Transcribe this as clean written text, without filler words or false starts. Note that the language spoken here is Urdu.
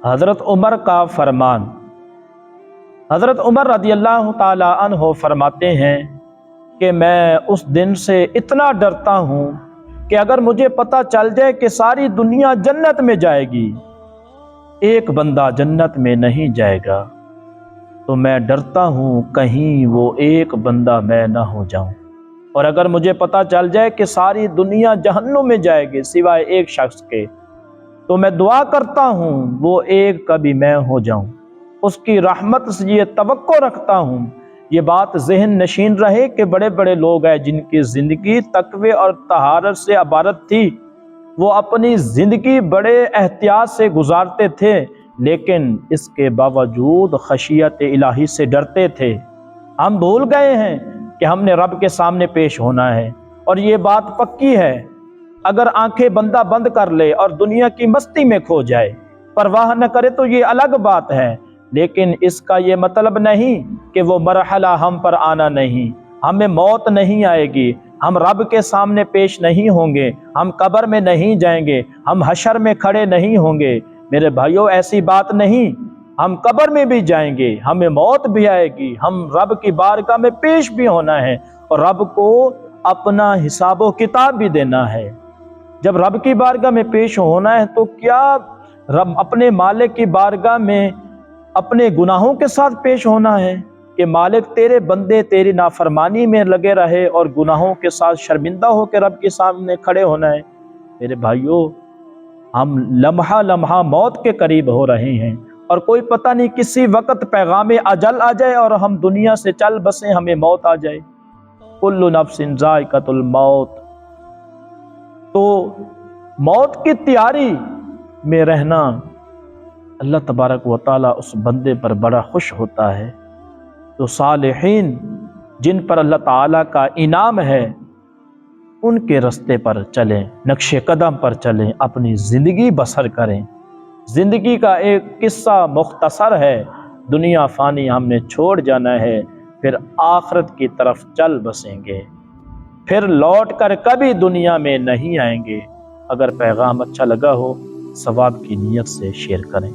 حضرت عمر کا فرمان۔ حضرت عمر رضی اللہ تعالی عنہ فرماتے ہیں کہ میں اس دن سے اتنا ڈرتا ہوں کہ اگر مجھے پتہ چل جائے کہ ساری دنیا جنت میں جائے گی، ایک بندہ جنت میں نہیں جائے گا، تو میں ڈرتا ہوں کہیں وہ ایک بندہ میں نہ ہو جاؤں۔ اور اگر مجھے پتہ چل جائے کہ ساری دنیا جہنم میں جائے گی سوائے ایک شخص کے، تو میں دعا کرتا ہوں وہ ایک کبھی میں ہو جاؤں، اس کی رحمت سے یہ توقع رکھتا ہوں۔ یہ بات ذہن نشین رہے کہ بڑے بڑے لوگ ہیں جن کی زندگی تقوی اور طہارت سے عبارت تھی، وہ اپنی زندگی بڑے احتیاط سے گزارتے تھے، لیکن اس کے باوجود خشیت الہی سے ڈرتے تھے۔ ہم بھول گئے ہیں کہ ہم نے رب کے سامنے پیش ہونا ہے، اور یہ بات پکی ہے، اگر آنکھیں بندہ بند کر لے اور دنیا کی مستی میں کھو جائے، پرواہ نہ کرے تو یہ الگ بات ہے، لیکن اس کا یہ مطلب نہیں کہ وہ مرحلہ ہم پر آنا نہیں، ہمیں موت نہیں آئے گی، ہم رب کے سامنے پیش نہیں ہوں گے، ہم قبر میں نہیں جائیں گے، ہم حشر میں کھڑے نہیں ہوں گے۔ میرے بھائیوں، ایسی بات نہیں، ہم قبر میں بھی جائیں گے، ہمیں موت بھی آئے گی، ہم رب کی بارگاہ میں پیش بھی ہونا ہے، اور رب کو اپنا حساب و کتاب بھی دینا ہے۔ جب رب کی بارگاہ میں پیش ہونا ہے تو کیا رب اپنے مالک کی بارگاہ میں اپنے گناہوں کے ساتھ پیش ہونا ہے کہ مالک تیرے بندے تیری نافرمانی میں لگے رہے اور گناہوں کے ساتھ شرمندہ ہو کے رب کے سامنے کھڑے ہونا ہے؟ میرے بھائیوں، ہم لمحہ لمحہ موت کے قریب ہو رہے ہیں، اور کوئی پتہ نہیں کسی وقت پیغام اجل آ جائے اور ہم دنیا سے چل بسیں، ہمیں موت آ جائے۔ کل نفس ذائقۃ الموت۔ تو موت کی تیاری میں رہنا، اللہ تبارک و تعالیٰ اس بندے پر بڑا خوش ہوتا ہے۔ تو صالحین جن پر اللہ تعالیٰ کا انعام ہے، ان کے رستے پر چلیں، نقش قدم پر چلیں، اپنی زندگی بسر کریں۔ زندگی کا ایک قصہ مختصر ہے، دنیا فانی ہم نے چھوڑ جانا ہے، پھر آخرت کی طرف چل بسیں گے، پھر لوٹ کر کبھی دنیا میں نہیں آئیں گے۔ اگر پیغام اچھا لگا ہو، ثواب کی نیت سے شیئر کریں۔